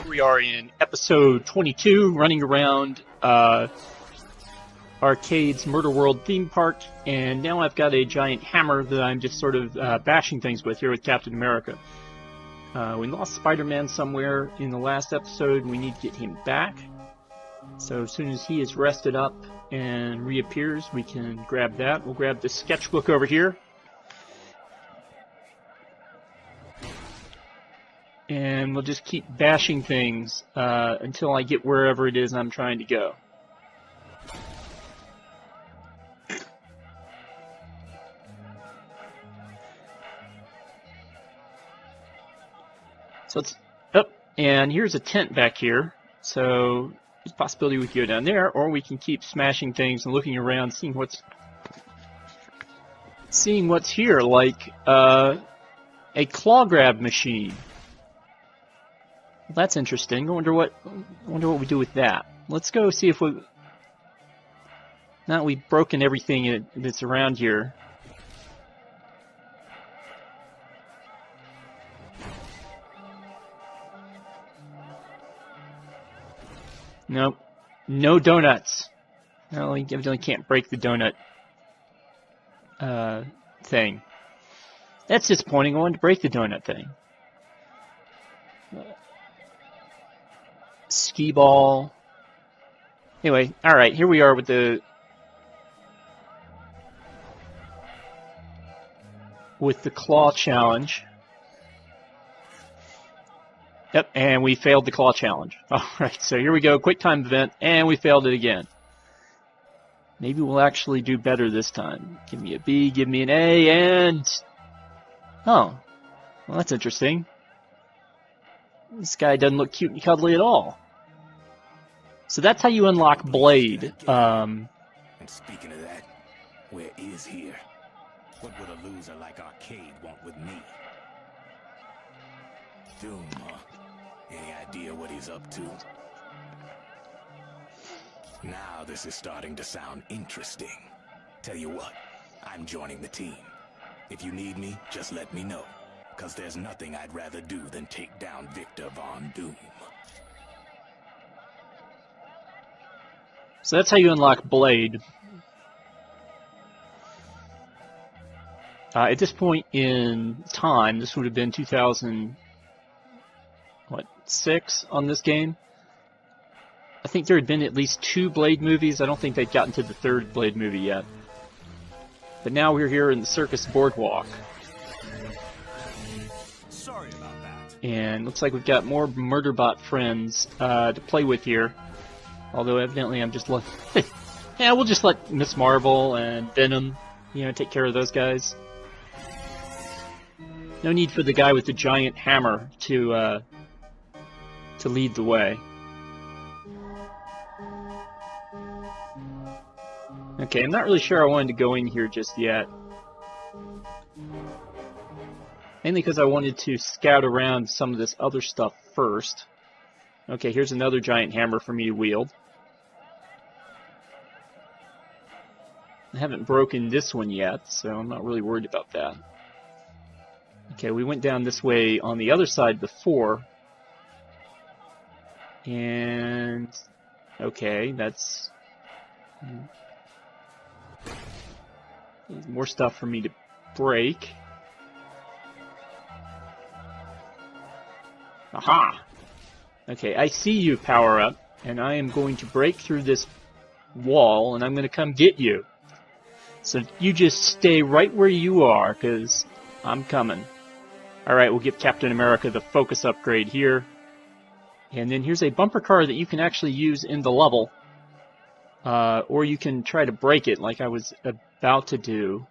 here we are in episode 22, running around Arcade's Murderworld theme park, and now I've got a giant hammer that I'm just sort of bashing things with here with Captain America. We lost SpiderMan somewhere in the last episode, and we need to get him back. So as soon as he is rested up and reappears, we can grab that. We'll grab the sketchbook over here. And we'll just keep bashing things until I get wherever it is I'm trying to go. So it's up, and here's a tent back here. So there's a possibility we can go down there, or we can keep smashing things and looking around, seeing what's here, like a claw grab machine. Well, that's interesting. I wonder what we do with that. Let's go see if we. Now we've broken everything that's around here. Nope. No donuts. Well, we evidently can't break the donut thing. That's disappointing. I wanted to break the donut thing. Skee ball. Anyway, alright, here we are with the claw challenge. Yep, and we failed the claw challenge. Alright, so here we go, quick time event, and we failed it again. Maybe we'll actually do better this time. Give me a B, give me an A, and... Oh, well that's interesting. This guy doesn't look cute and cuddly at all. So that's how you unlock Blade. And speaking of that, where is here? What would a loser like Arcade want with me? Doom, huh? Any idea what he's up to? Now this is starting to sound interesting. Tell you what, I'm joining the team. If you need me, just let me know. Because there's nothing I'd rather do than take down Victor Von Doom. So that's how you unlock Blade. At this point in time, this would have been 2006 on this game. I think there had been at least 2 Blade movies. I don't think they'd gotten to the 3rd Blade movie yet. But now we're here in the Circus Boardwalk. Sorry about that. And looks like we've got more Murderbot friends to play with here. Although evidently I'm just yeah, we'll just let Miss Marvel and Venom, take care of those guys. No need for the guy with the giant hammer to lead the way. Okay, I'm not really sure I wanted to go in here just yet. Mainly because I wanted to scout around some of this other stuff first. Okay, here's another giant hammer for me to wield. I haven't broken this one yet, so I'm not really worried about that. Okay, we went down this way on the other side before. And... okay, that's... more stuff for me to break. Aha! Okay, I see you, Power Up, and I am going to break through this wall, and I'm going to come get you. So you just stay right where you are, because I'm coming. Alright, we'll give Captain America the focus upgrade here. And then here's a bumper car that you can actually use in the level. Or you can try to break it like I was about to do.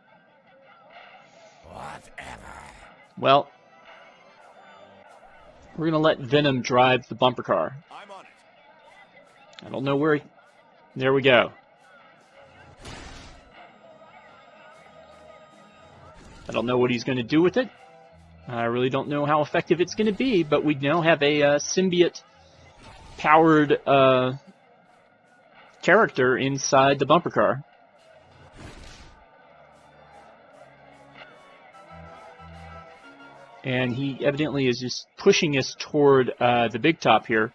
Whatever. Well, we're going to let Venom drive the bumper car. I'm on it. I don't know where he... There we go. I don't know what he's going to do with it. I really don't know how effective it's going to be, but we now have a symbiote-powered character inside the bumper car. and he evidently is just pushing us toward the big top here.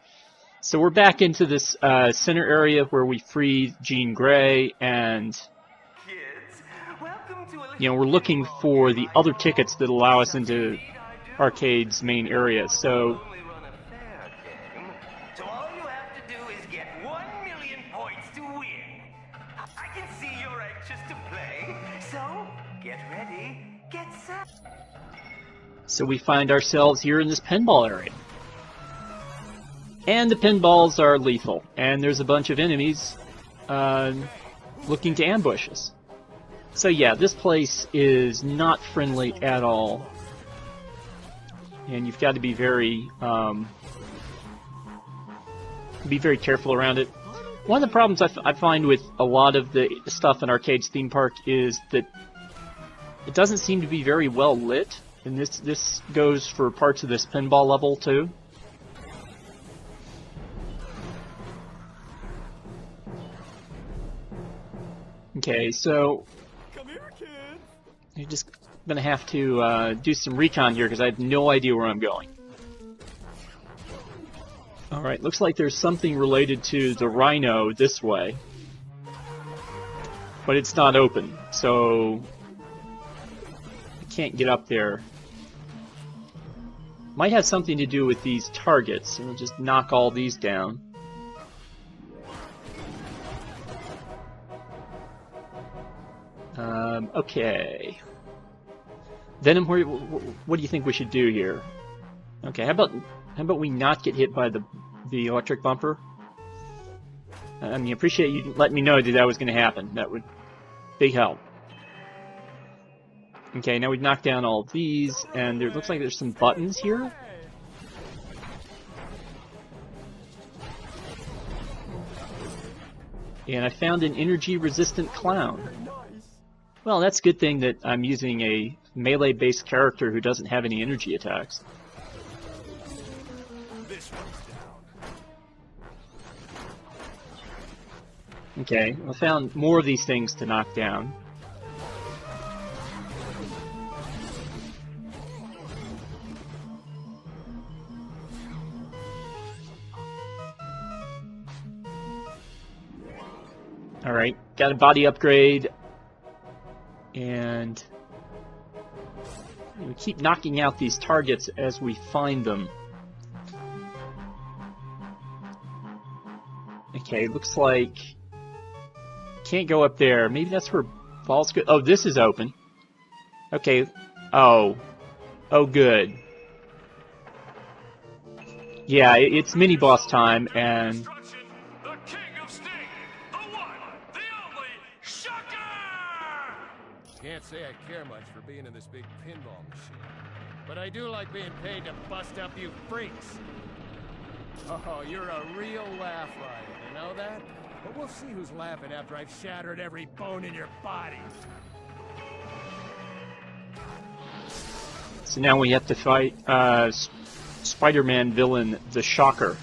So we're back into this center area where we freed Jean Grey, and you know, we're looking for the other tickets that allow us into Arcade's main area. So all you have to do is get 1 million points to win. I can see you're anxious to play, so get ready, get set. So we find ourselves here in this pinball area. And the pinballs are lethal, and there's a bunch of enemies looking to ambush us. So yeah, this place is not friendly at all. And you've got to be very careful around it. One of the problems I find with a lot of the stuff in Arcade's theme park is that it doesn't seem to be very well lit. And this goes for parts of this pinball level too. Okay, so Come here, kid. you're just gonna have to do some recon here because I have no idea where I'm going. Alright, looks like there's something related to the Rhino this way. But it's not open, so I can't get up there. Might have something to do with these targets, and we'll just knock all these down. Okay. Venom, what do you think we should do here? Okay, how about we not get hit by the electric bumper? I mean, appreciate you letting me know that was going to happen. That would big help. Okay, now we've knocked down all these, and there looks like there's some buttons here. And I found an energy-resistant clown. Well, that's a good thing that I'm using a melee-based character who doesn't have any energy attacks. This one's down. Okay, I found more of these things to knock down. Alright, got a body upgrade. And we keep knocking out these targets as we find them. Okay, looks like can't go up there. Maybe that's where balls go. Oh, this is open. Okay. Oh, good. Yeah, it's Miniboss time, and Can't say I care much for being in this big pinball machine, but I do like being paid to bust up you freaks. Oh, you're a real laugh riot, you know that? But we'll see who's laughing after I've shattered every bone in your body. so now we have to fight SpiderMan villain, the Shocker.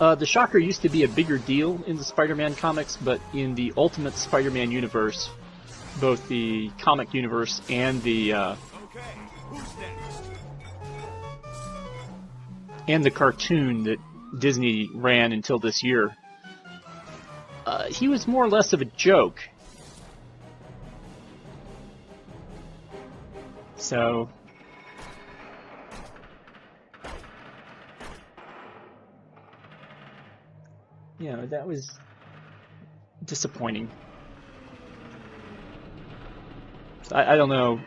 The Shocker used to be a bigger deal in the Spider-Man comics, but in the Ultimate Spider-Man universe, both the comic universe and the cartoon that Disney ran until this year, he was more or less of a joke. So you know, that was disappointing. So I don't know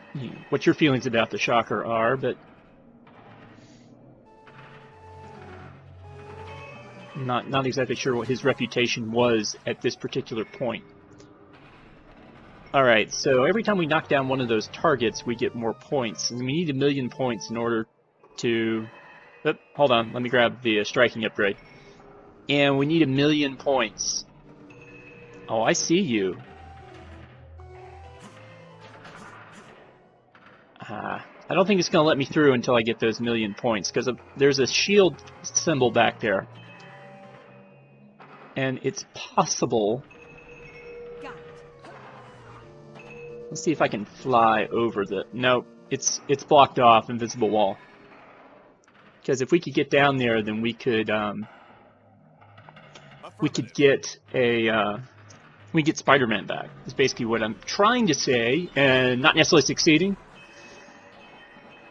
what your feelings about the Shocker are, but I'm not exactly sure what his reputation was at this particular point. Alright, so every time we knock down one of those targets, we get more points. And we need 1 million points in order to... Oh, hold on, let me grab the striking upgrade. And we need 1 million points. Oh, I see you. I don't think it's going to let me through until I get those 1 million points, because there's a shield symbol back there. and it's possible. Got it. Let's see if I can fly over the. Nope, it's blocked off, invisible wall. Because if we could get down there, then we could get a we get Spider-Man back. Is basically what I'm trying to say, and not necessarily succeeding.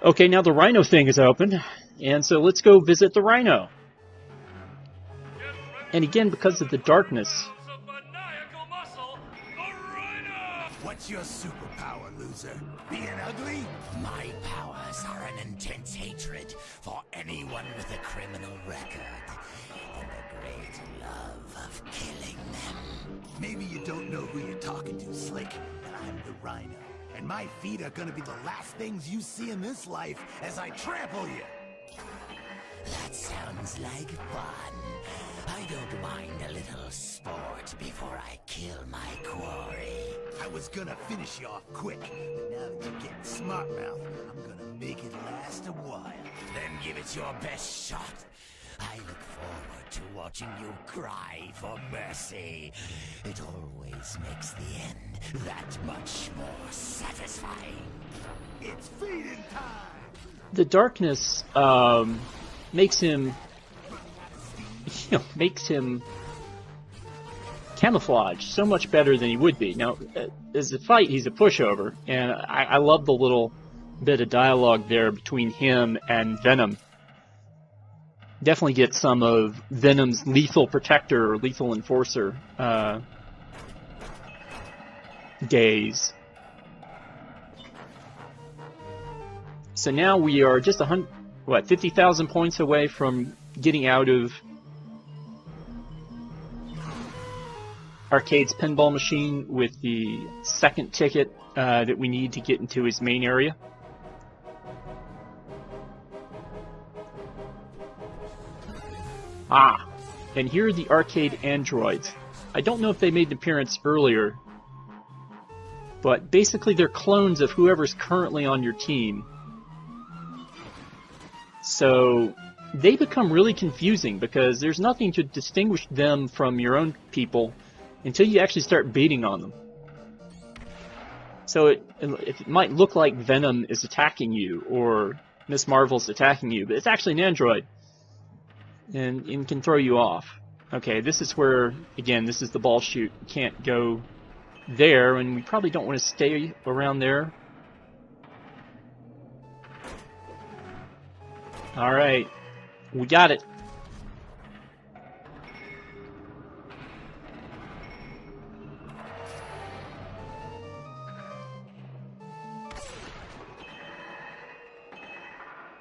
Okay, now the Rhino thing is open, and so let's go visit the Rhino. And again, because of the darkness. What's your superpower, loser? Being ugly? My powers are an intense hatred for anyone with a criminal record and a great love of killing them. Maybe you don't know who you're talking to, Slick, but I'm the Rhino. And my feet are gonna be the last things you see in this life as I trample you. That sounds like fun. I don't mind a little sport before I kill my quarry. I was gonna finish you off quick, but now that you're getting smart mouth, I'm gonna make it last a while. Then give it your best shot. I look forward to watching you cry for mercy. It always makes the end that much more satisfying. It's feeding time! The darkness makes him camouflage so much better than he would be. Now, as a fight, he's a pushover, and I love the little bit of dialogue there between him and Venom. Definitely get some of Venom's lethal protector or lethal enforcer days. So now we are just 50,000 points away from getting out of Arcade's pinball machine with the second ticket that we need to get into his main area. Ah, and here are the arcade androids. I don't know if they made an appearance earlier, but basically they're clones of whoever's currently on your team. So they become really confusing because there's nothing to distinguish them from your own people until you actually start beating on them. So it might look like Venom is attacking you or Miss Marvel's attacking you, but it's actually an android. And can throw you off. Okay, this is where, again, this is the ball chute. You can't go there, and we probably don't want to stay around there. Alright, we got it.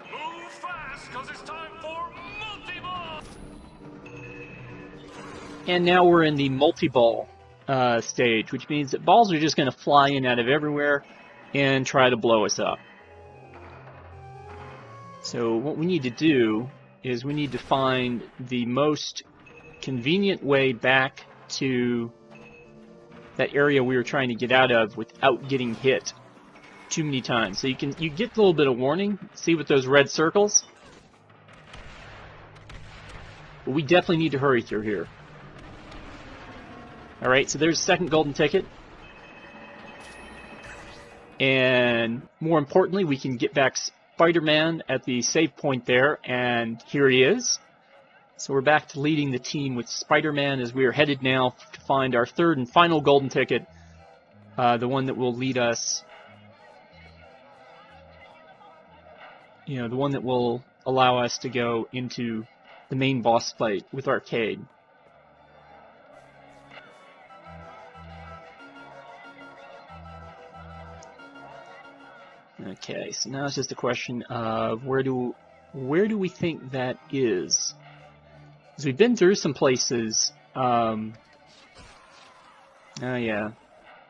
Move fast, 'cause it's time for multi-ball! And now we're in the multi-ball stage, which means that balls are just going to fly in out of everywhere and try to blow us up. So what we need to do is we need to find the most convenient way back to that area we were trying to get out of without getting hit too many times. So you get a little bit of warning. See with those red circles? But we definitely need to hurry through here. Alright, so there's the second golden ticket. And more importantly, we can get back Spider-Man at the save point there, and here he is. So we're back to leading the team with Spider-Man as we are headed now to find our third and final golden ticket, the one that will lead us, the one that will allow us to go into the main boss fight with Arcade. Okay, so now it's just a question of where do we think that is? Because we've been through some places. Oh yeah,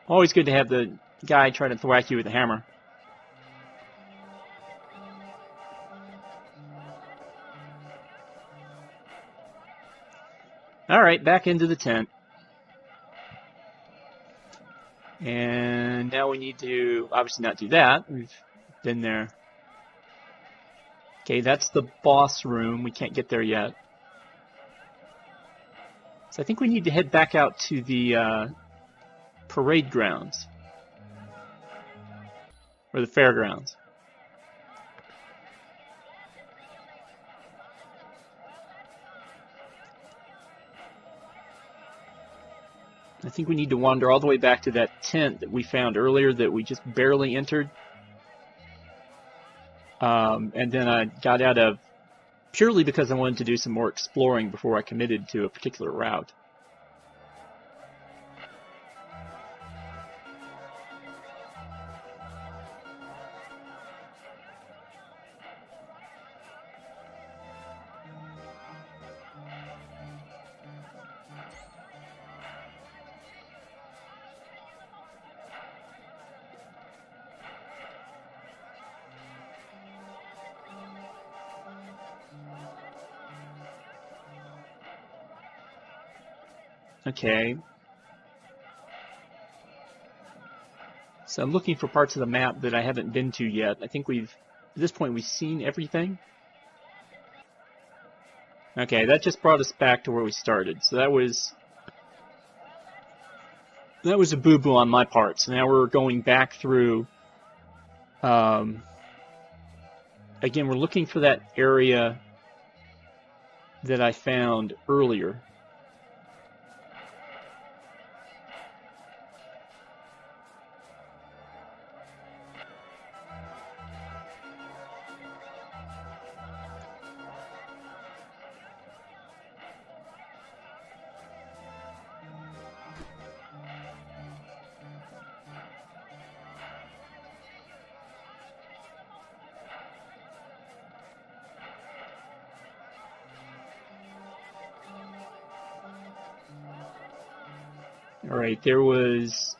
always good to have the guy try to thwack you with a hammer. All right, back into the tent. And now we need to obviously not do that. We've been there. Okay, that's the boss room. We can't get there yet. So I think we need to head back out to the parade grounds. Or the fairgrounds. I think we need to wander all the way back to that tent that we found earlier that we just barely entered. And then I got out of purely because I wanted to do some more exploring before I committed to a particular route. Okay. So I'm looking for parts of the map that I haven't been to yet. I think at this point we've seen everything. Okay, that just brought us back to where we started. So that was a boo-boo on my part. So now we're going back through. Again, we're looking for that area that I found earlier. Alright, there was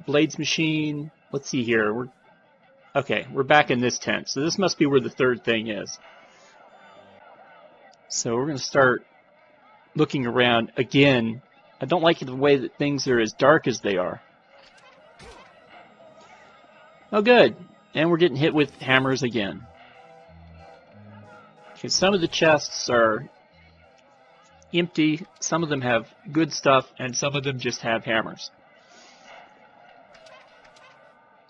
Blade's machine. Let's see here. We're back in this tent. So this must be where the third thing is. So we're going to start looking around. Again, I don't like the way that things are as dark as they are. Oh, good. And we're getting hit with hammers again. Okay, some of the chests are empty, some of them have good stuff, and some of them just have hammers.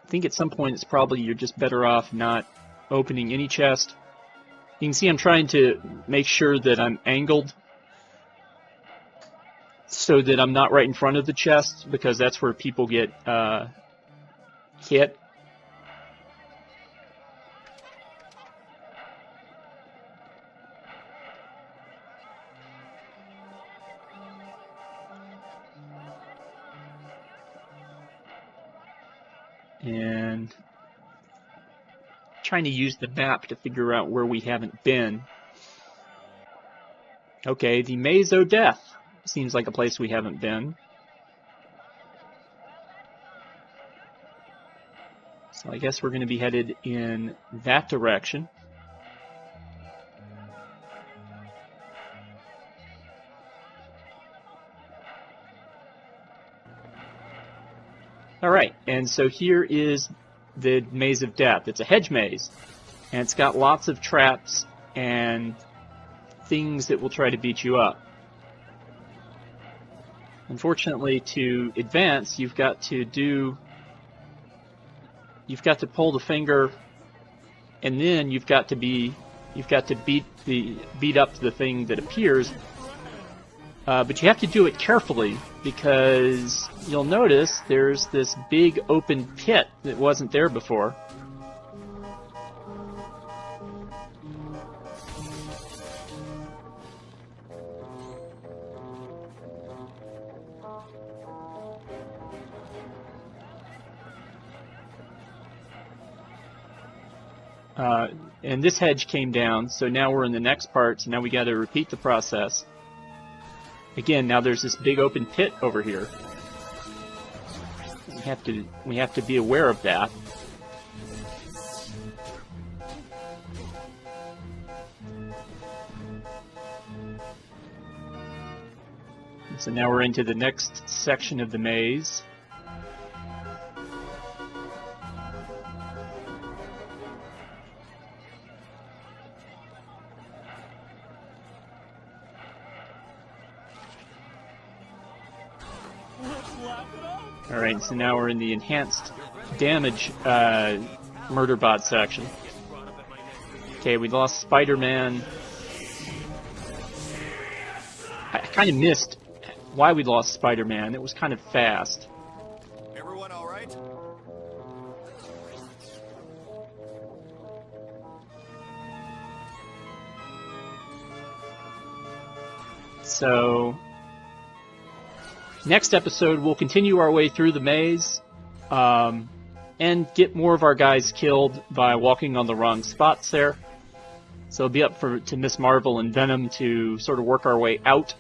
I think at some point it's probably you're just better off not opening any chest. You can see I'm trying to make sure that I'm angled so that I'm not right in front of the chest, because that's where people get hit. And trying to use the map to figure out where we haven't been. Okay, the Maze o' Death seems like a place we haven't been. So I guess we're going to be headed in that direction. Alright, and so here is the Maze of Death. It's a hedge maze, and it's got lots of traps and things that will try to beat you up. Unfortunately, to advance, you've got to pull the finger, and then you've got to beat up the thing that appears. But you have to do it carefully, because you'll notice there's this big open pit that wasn't there before. And this hedge came down, so now we're in the next part, so now we got to repeat the process. Again, now there's this big open pit over here. We have to be aware of that. So now we're into the next section of the maze. Alright, so now we're in the enhanced damage Murderbot section. Okay, we lost SpiderMan. I kind of missed why we lost SpiderMan. It was kind of fast. Everyone all right? So, next episode, we'll continue our way through the maze and get more of our guys killed by walking on the wrong spots there. So it'll be up to Miss Marvel and Venom to sort of work our way out